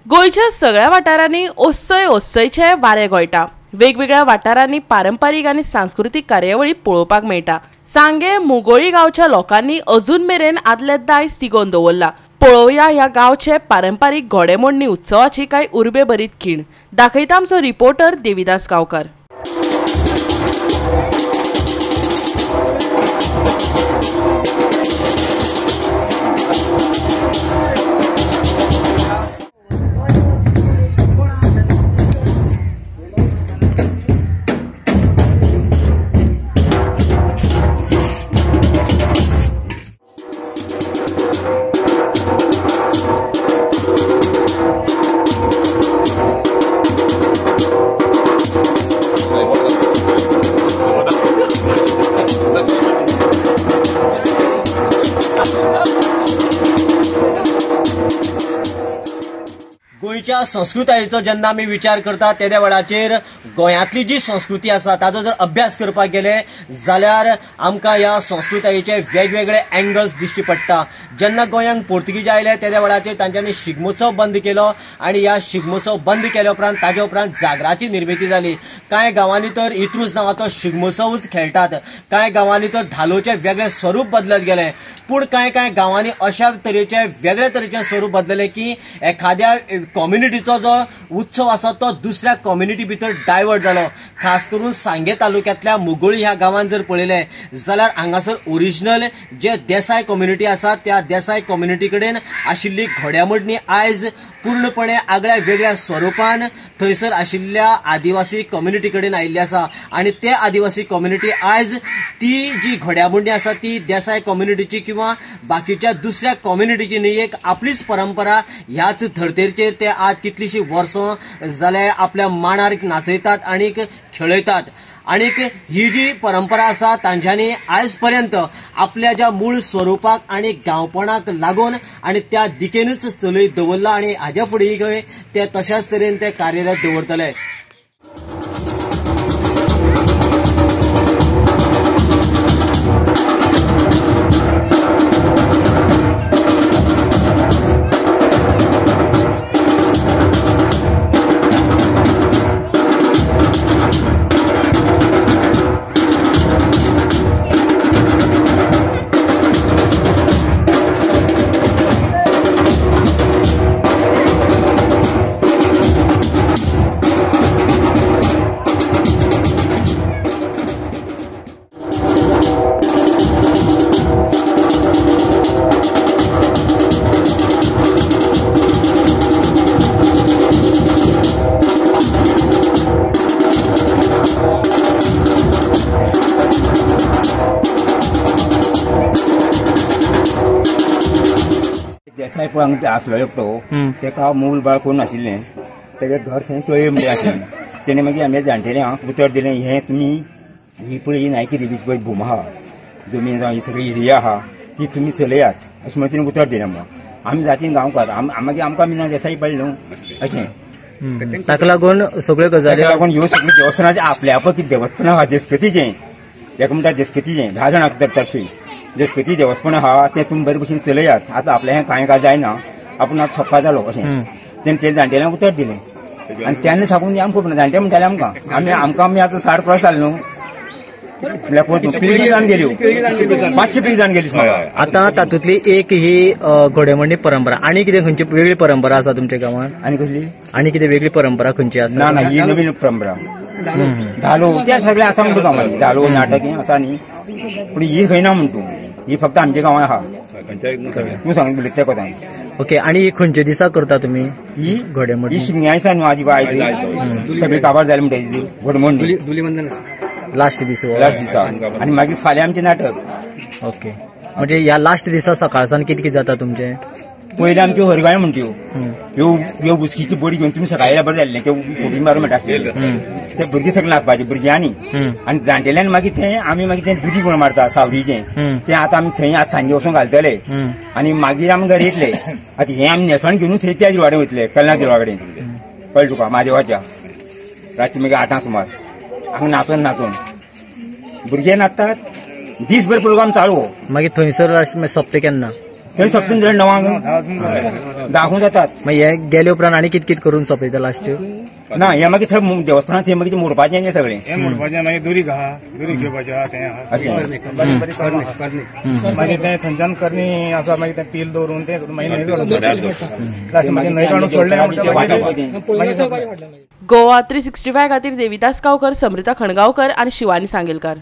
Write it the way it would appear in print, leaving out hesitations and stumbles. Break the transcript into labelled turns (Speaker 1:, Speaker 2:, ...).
Speaker 1: गोयच्या सगळ्या वाठारांनी ओसय ओसयचे वारे गोयटा। वेगवेगळ्या वाठारांनी पारंपारीक आणि सांस्कृतिक कार्यावळी पळोवपाक मेळटा। सांगे मुगोळी गांवच्या लोकांनी अजून मेरेन आदले दायज तिगोवन दवरला। पळोवया ह्या गांवचे पारंपारीक घोडेमोडणी उत्सवाची कांय उर्बे बरीत खीण। दाखयता आमचो रिपोर्टर देविदास गांवकार।
Speaker 2: गोयच्या संस्कृतायेचो जेन्ना आमी विचार करता त्या वेळाचेर गोंयांतली जी संस्कृती आसा ताचो जर अभ्यास करपाक गेले जाल्यार आमकां ह्या संस्कृतायेचे वेगवेगळे एंगल्स दिश्टी पडटा। जेन्ना गोंयांत पोर्तुगीज आयले त्या वेळाचेर तांच्यांनी शिगमोत्सव बंद केलो आनी ह्या शिगमोत्सव बंद केल्या उपरांत ताज्या उपरांत जागराची निर्मिती जाली। कांय गांवांनी तर इत्रूज नांवाचो शिगमोत्सवूच खेळटात, कांय गांवांनी तर धालोचे वेगळे स्वरूप बदलत गेले। पूण कांय गांवांनी अशा तरेचे वेगळे तरेचे स्वरूप बदलले की एखाद्या कम्युनिटीचो जो उत्सव आसा तो दुसऱ्या कम्युनिटी भितर डायवर्ट जालो। खास करून सांगे तालुक्यांतल्या मुगोळी ह्या गांवांत जर पळयलें जाल्यार हांगासर ओरिजिनल जे देसाय कम्युनिटी आसा त्या देसाय कम्युनिटी कडेन आशिल्ली घोड्यामोडणी आयज पूर्णपणे आगळ्या वेगळ्या स्वरूपान थंयसर आशिल्ल्या आदिवासी कम्युनिटी कडेन आयिल्ली आसा आनी ते आदिवासी कम्युनिटी आयज ती जी घोड्यामोडणी आसा ती देसाय कम्युनिटीची किंवा बाकीच्या दुसऱ्या कम्युनिटीची न्ही, एक आपलीच परंपरा ह्याच धर्तेचेर ते आज कितलीशी वर्सां जाले आपल्या मांडार नाचयतात आणि खेळयतात। आणि ही जी परंपरा आसा तांच्यांनी आयज पर्यंत आपल्या ज्या मूळ स्वरूपाक आणि गांवपणाक लागून आणि त्या दिकेनच चलयत दवरला आणि हाज्या फुडें ते तशाच तरेन ते कार्यरत दवरतले।
Speaker 3: देसाय पळय आसलो एकटो, तेका मूल बाळ कोण नाशिल्लें, तेगे घर थंय तळये म्हणटा आशिल्लें। तेणे मागीर आमच्या जाणटेल्यांक उतर दिलें, हें तुमी ही पळय ही नायकी देवीची पळय भूम आहा, जमीन जावं ही सगळी एरिया आहा ती तुमी चलयात अशें म्हणून तिणें उतर दिलें। मग आमी जातीन गांवकार मागीर आमकां मिना देसाई पडलें न्हू अशें।
Speaker 4: ताका लागून सगळ्यो गजाली
Speaker 3: लागून ह्यो सगळ्यो देवस्थानाचे आपल्या आपले कितें देवस्थान आहा देसकतीचें, हेका म्हणटा देसकतीचें 10 जाणां तर्फे देसकती देवस्थान आहा तें तुमी बरे भशेन चलयात। आतां आपल्या हें कांय जायना, आपूण आतां सोंपा जालो अशें तें जाणटेल्यांक उतर दिलें। आनी तेन्ना साकून आमकां खबर ना, जाणटे म्हणटाले आमकां आमी आतां 60 क्रॉस जाले न्हू, पिळगी जावन गेल्यो, 500 पिळगी जावन गेली म्हाका।
Speaker 4: आतां तातूंतली एक ही घोडेमोडणी परंपरा, आनी कितें खंयची वेगळी परंपरा आसा तुमच्या गांवांत?
Speaker 3: आनी कसली
Speaker 4: आनी कितें वेगळी परंपरा खंयची आसा?
Speaker 3: ना ही नवीन परंपरा धालो तें सगळें आसा म्हणटा गांवांनी, धालो नाटक हें आसा न्ही, पूण ही खंय ना म्हणटा ही फक्त आमच्या गांवांत आहा। तूं सांग उलयता त्या कोतान।
Speaker 4: ओके, आनी खंयच्या दिसा करता तुमी ही घोडेमोडणी?
Speaker 3: ही शिगम्या दिसा न्हू, आजी आयज सगळी काबार जाली म्हणटा ती घोडेमोडणी धुलीवंदन
Speaker 4: लास्ट दिसा
Speaker 3: आनी मागीर फाल्यां आमचें नाटक।
Speaker 4: ओके, म्हणजे ह्या लास्ट दिसा सकाळसान कितें कितें जाता तुमचें?
Speaker 3: पयलीं आमच्यो हरगाळ्यो म्हणट्यो, ह्यो बुसकीची बडी घेवन तुमी सकाळी बरें जाल्लें तें फोटी मारून म्हणटा ते भुरगीं सगळीं नाचपाचें भुरग्यांनी आनी जाणटेल्यान मागीर तें आमी मागीर तें दुदी कोण मारता सावरीचें तें आतां आमी थंय आज सांजे वचून घालतले आनी मागीर आमी घरा येतले। आतां हें आमी न्हेसण घेवन थंय त्या देवळा कडेन वयतले, कल्ला देवळा कडेन कळ्ळें तुका, महादेवाच्या रातची मागीर 8 सुमार हांगा नाचून भुरगे नाचतात, दीसभर प्रोग्राम चालू।
Speaker 4: मागीर थंयसर सोंपता केन्ना?
Speaker 3: थंय सोंपता जाल्यार णवांक धांकूंक जातात.
Speaker 4: मागीर हे गेले उपरांत आनी कितें कितें करून सोंपयता लास्ट?
Speaker 3: ना हे मागीर सगळें देवस्थानांत थंय मागीर मोडपाचें सगळें.
Speaker 5: हे म्हणपाचें मागीर दुरी घेवपाचें तें
Speaker 3: अशें
Speaker 5: बारीक बारीक करणी मागीर तें थंयच्यान करणी आसा मागीर तें पील दवरून तें मागीर न्हंयत घालून लास्ट मागीर न्हंयत घालून सोडलें
Speaker 1: गोवा 365 खातीर देविदास गांवकर, समृता खणगांवकर आनी शिवानी सांगेलकार.